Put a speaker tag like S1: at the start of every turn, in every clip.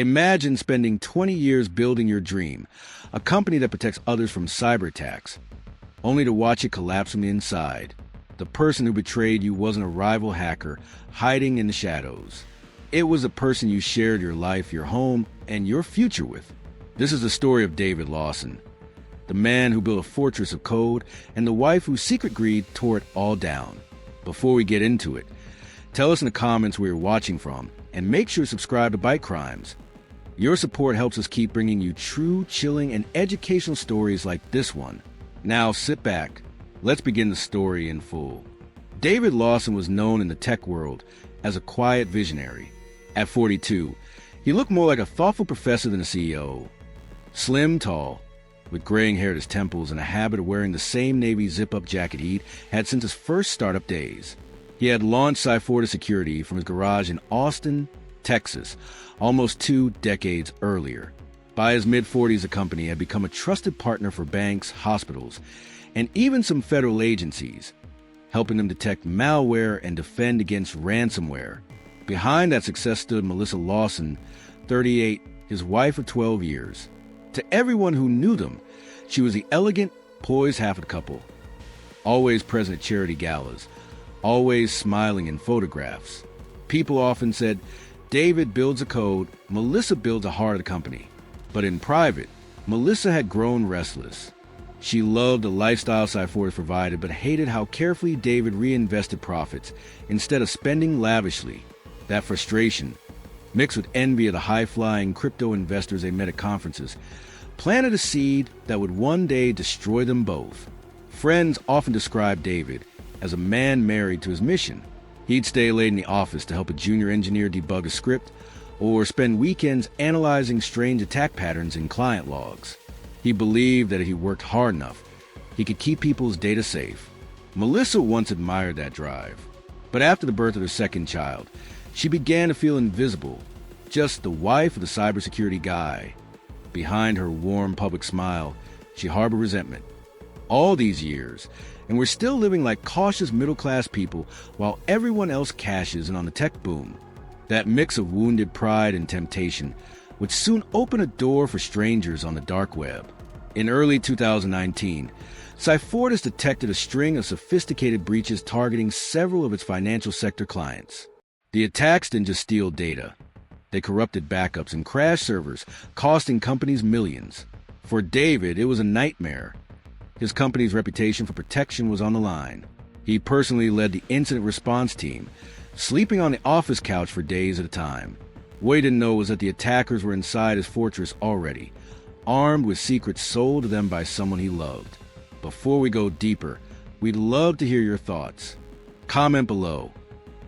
S1: Imagine spending 20 years building your dream, a company that protects others from cyberattacks, only to watch it collapse from the inside. The person who betrayed you wasn't a rival hacker hiding in the shadows. It was the person you shared your life, your home, and your future with. This is the story of David Lawson, the man who built a fortress of code and the wife whose secret greed tore it all down. Before we get into it, tell us in the comments where you're watching from, and make sure to subscribe to Bite Crimes. Your support helps us keep bringing you true, chilling, and educational stories like this one. Now sit back. Let's begin the story in full. David Lawson was known in the tech world as a quiet visionary. At 42, he looked more like a thoughtful professor than a CEO. Slim, tall, with graying hair at his temples and a habit of wearing the same navy zip-up jacket he'd had since his first startup days. He had launched Cyfortis Security from his garage in Austin, Texas, almost 2 decades earlier. By his mid-40s, the company had become a trusted partner for banks, hospitals, and even some federal agencies, helping them detect malware and defend against ransomware. Behind that success stood Melissa Lawson, 38, his wife of 12 years. To everyone who knew them, she was the elegant, poised half of the couple, always present at charity galas, always smiling in photographs. People often said, David builds a code, Melissa builds a heart of the company. But in private, Melissa had grown restless. She loved the lifestyle Cyfortis provided, but hated how carefully David reinvested profits instead of spending lavishly. That frustration, mixed with envy of the high-flying crypto investors they met at conferences, planted a seed that would one day destroy them both. Friends often described David as a man married to his mission. He'd stay late in the office to help a junior engineer debug a script, or spend weekends analyzing strange attack patterns in client logs. He believed that if he worked hard enough, he could keep people's data safe. Melissa once admired that drive. But after the birth of her second child, she began to feel invisible, just the wife of the cybersecurity guy. Behind her warm public smile, she harbored resentment. All these years, and we're still living like cautious middle-class people while everyone else cashes in on the tech boom. That mix of wounded pride and temptation would soon open a door for strangers on the dark web. In early 2019, Cyfortis detected a string of sophisticated breaches targeting several of its financial sector clients. The attacks didn't just steal data. They corrupted backups and crashed servers, costing companies millions. For David, it was a nightmare. His company's reputation for protection was on the line. He personally led the incident response team, sleeping on the office couch for days at a time. What he didn't know was that the attackers were inside his fortress already, armed with secrets sold to them by someone he loved. Before we go deeper, we'd love to hear your thoughts. Comment below.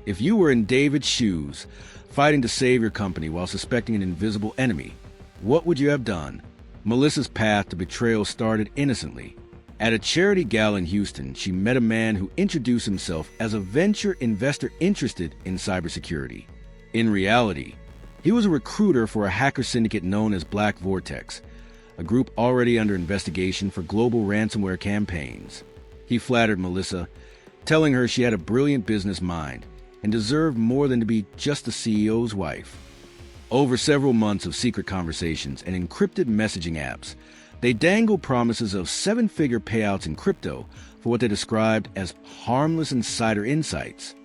S1: If you were in David's shoes, fighting to save your company while suspecting an invisible enemy, what would you have done? Melissa's path to betrayal started innocently. At a charity gala in Houston, she met a man who introduced himself as a venture investor interested in cybersecurity. In reality, he was a recruiter for a hacker syndicate known as Black Vortex, a group already under investigation for global ransomware campaigns. He flattered Melissa, telling her she had a brilliant business mind and deserved more than to be just the CEO's wife. Over several months of secret conversations and encrypted messaging apps, they dangled promises of 7-figure payouts in crypto for what they described as harmless insider insights.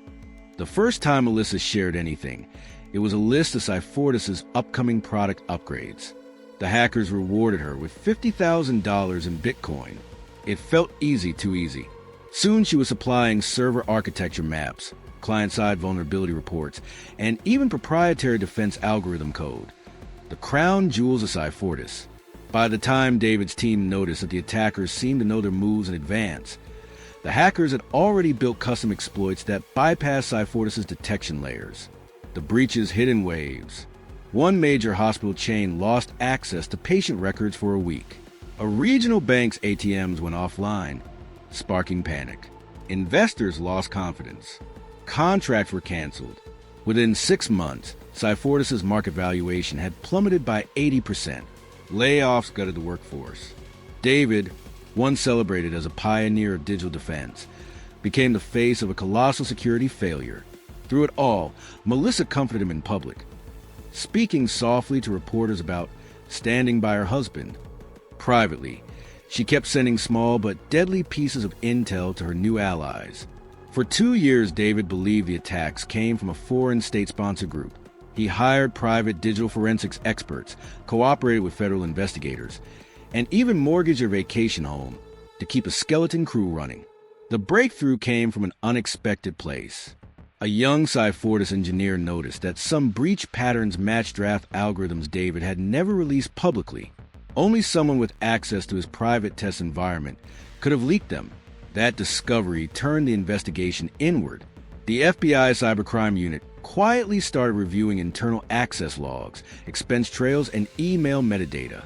S1: The first time Melissa shared anything, it was a list of Cyfortis' upcoming product upgrades. The hackers rewarded her with $50,000 in Bitcoin. It felt easy, too easy. Soon she was supplying server architecture maps, client-side vulnerability reports, and even proprietary defense algorithm code. The crown jewels of Cyfortis. By the time David's team noticed that the attackers seemed to know their moves in advance, the hackers had already built custom exploits that bypassed Cyfortis' detection layers. The breaches hit in waves. One major hospital chain lost access to patient records for a week. A regional bank's ATMs went offline, sparking panic. Investors lost confidence. Contracts were canceled. Within 6 months, Cyfortis' market valuation had plummeted by 80%. Layoffs gutted the workforce. David, once celebrated as a pioneer of digital defense, became the face of a colossal security failure. Through it all, Melissa comforted him in public, speaking softly to reporters about standing by her husband. Privately, she kept sending small but deadly pieces of intel to her new allies. For 2 years, David believed the attacks came from a foreign state-sponsored group. He hired private digital forensics experts, cooperated with federal investigators, and even mortgaged a vacation home to keep a skeleton crew running. The breakthrough came from an unexpected place. A young Cyfortis engineer noticed that some breach patterns matched draft algorithms David had never released publicly. Only someone with access to his private test environment could have leaked them. That discovery turned the investigation inward. The FBI Cybercrime unit quietly started reviewing internal access logs, expense trails, and email metadata.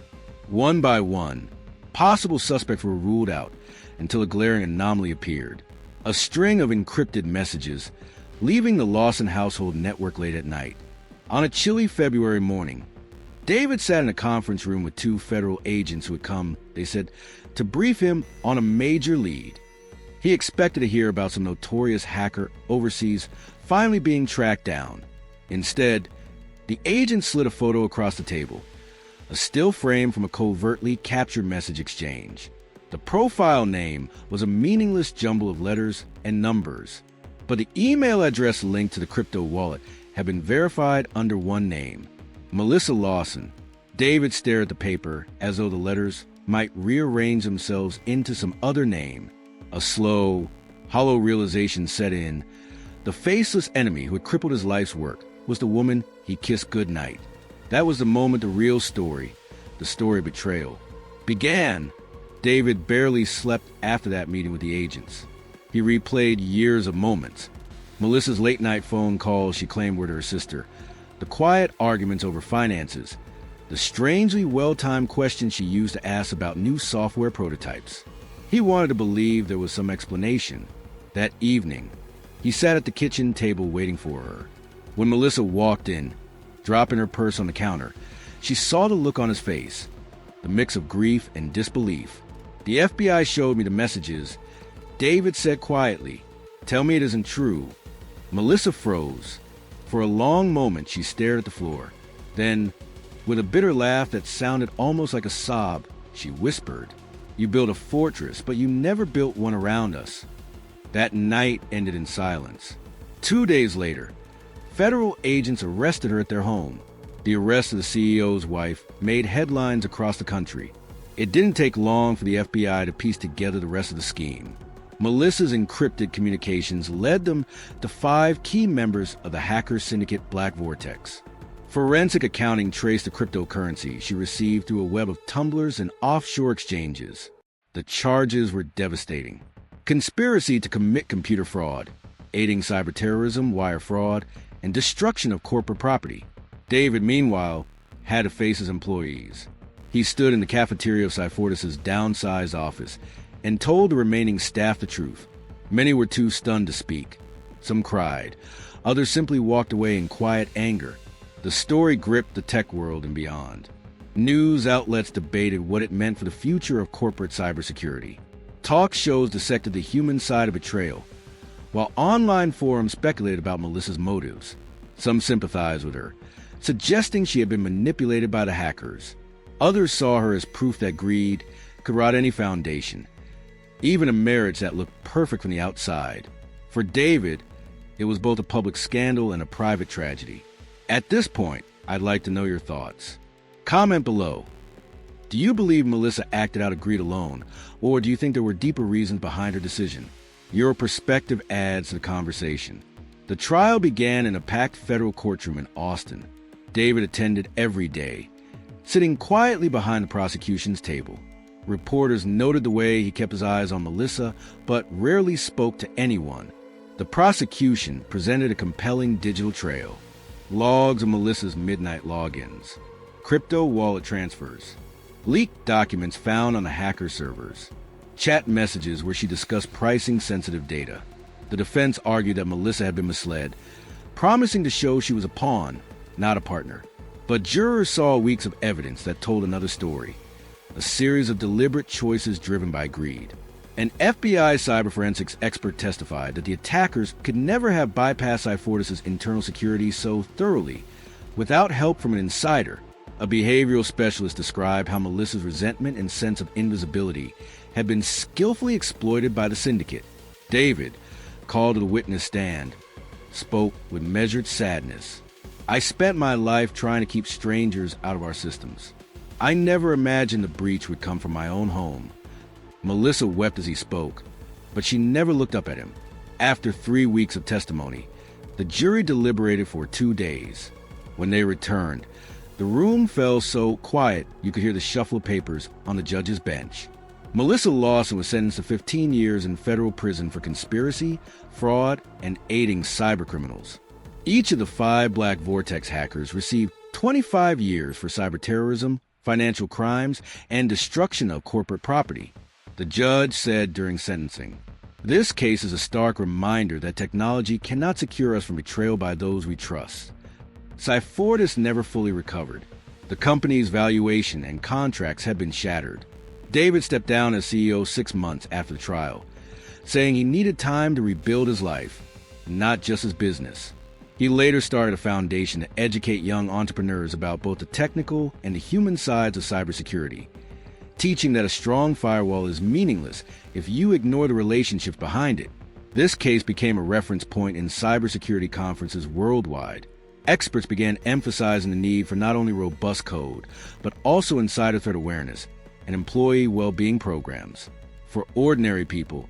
S1: One by one, possible suspects were ruled out until a glaring anomaly appeared. A string of encrypted messages leaving the Lawson household network late at night. On a chilly February morning, David sat in a conference room with 2 federal agents who had come, they said, to brief him on a major lead. He expected to hear about some notorious hacker overseas finally being tracked down. Instead, the agent slid a photo across the table, a still frame from a covertly captured message exchange. The profile name was a meaningless jumble of letters and numbers, but the email address linked to the crypto wallet had been verified under one name, Melissa Lawson. David stared at the paper as though the letters might rearrange themselves into some other name. A slow, hollow realization set in. The faceless enemy who had crippled his life's work was the woman he kissed goodnight. That was the moment the real story, the story of betrayal, began. David barely slept after that meeting with the agents. He replayed years of moments. Melissa's late-night phone calls she claimed were to her sister, the quiet arguments over finances, the strangely well-timed questions she used to ask about new software prototypes. He wanted to believe there was some explanation. That evening, he sat at the kitchen table waiting for her. When Melissa walked in, dropping her purse on the counter, she saw the look on his face, the mix of grief and disbelief. "The FBI showed me the messages," David said quietly. "Tell me it isn't true." Melissa froze. For a long moment, she stared at the floor. Then, with a bitter laugh that sounded almost like a sob, she whispered, "You built a fortress, but you never built one around us." That night ended in silence. 2 days later, federal agents arrested her at their home. The arrest of the CEO's wife made headlines across the country. It didn't take long for the FBI to piece together the rest of the scheme. Melissa's encrypted communications led them to 5 key members of the hacker syndicate Black Vortex. Forensic accounting traced the cryptocurrency she received through a web of tumblers and offshore exchanges. The charges were devastating. Conspiracy to commit computer fraud, aiding cyberterrorism, wire fraud, and destruction of corporate property. David, meanwhile, had to face his employees. He stood in the cafeteria of Cyfortis' downsized office and told the remaining staff the truth. Many were too stunned to speak. Some cried. Others simply walked away in quiet anger. The story gripped the tech world and beyond. News outlets debated what it meant for the future of corporate cybersecurity. Talk shows dissected the human side of betrayal, while online forums speculated about Melissa's motives. Some sympathized with her, suggesting she had been manipulated by the hackers. Others saw her as proof that greed could rot any foundation, even a marriage that looked perfect from the outside. For David, it was both a public scandal and a private tragedy. At this point, I'd like to know your thoughts. Comment below. Do you believe Melissa acted out of greed alone, or do you think there were deeper reasons behind her decision? Your perspective adds to the conversation. The trial began in a packed federal courtroom in Austin. David attended every day, sitting quietly behind the prosecution's table. Reporters noted the way he kept his eyes on Melissa, but rarely spoke to anyone. The prosecution presented a compelling digital trail. Logs of Melissa's midnight logins, crypto wallet transfers, leaked documents found on the hacker servers, chat messages where she discussed pricing-sensitive data. The defense argued that Melissa had been misled, promising to show she was a pawn, not a partner. But jurors saw weeks of evidence that told another story, a series of deliberate choices driven by greed. An FBI cyber forensics expert testified that the attackers could never have bypassed Cyfortis' internal security so thoroughly, Without help from an insider, a behavioral specialist described how Melissa's resentment and sense of invisibility had been skillfully exploited by the Syndicate. David, called to the witness stand, spoke with measured sadness. "I spent my life trying to keep strangers out of our systems. I never imagined the breach would come from my own home." Melissa wept as he spoke, but she never looked up at him. After 3 weeks of testimony, the jury deliberated for 2 days. When they returned, the room fell so quiet you could hear the shuffle of papers on the judge's bench. Melissa Lawson was sentenced to 15 years in federal prison for conspiracy, fraud, and aiding cybercriminals. Each of the 5 black Vortex hackers received 25 years for cyberterrorism, financial crimes, and destruction of corporate property. The judge said during sentencing, "This case is a stark reminder that technology cannot secure us from betrayal by those we trust." Cyfortis never fully recovered. The company's valuation and contracts had been shattered. David stepped down as CEO 6 months after the trial, saying he needed time to rebuild his life, not just his business. He later started a foundation to educate young entrepreneurs about both the technical and the human sides of cybersecurity, teaching that a strong firewall is meaningless if you ignore the relationships behind it. This case became a reference point in cybersecurity conferences worldwide. Experts began emphasizing the need for not only robust code, but also insider threat awareness and employee well-being programs. For ordinary people,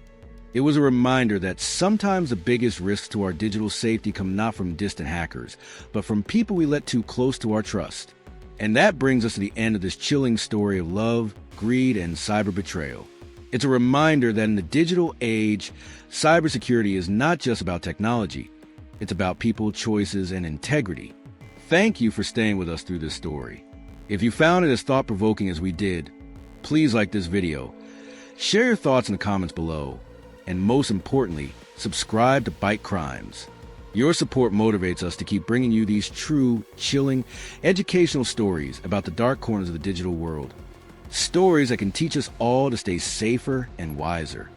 S1: it was a reminder that sometimes the biggest risks to our digital safety come not from distant hackers, but from people we let too close to our trust. And that brings us to the end of this chilling story of love, greed, and cyber betrayal. It's a reminder that in the digital age, cybersecurity is not just about technology. It's about people, choices, and integrity. Thank you for staying with us through this story. If you found it as thought-provoking as we did, please like this video, share your thoughts in the comments below, and most importantly, subscribe to Bite Crimes. Your support motivates us to keep bringing you these true, chilling, educational stories about the dark corners of the digital world. Stories that can teach us all to stay safer and wiser.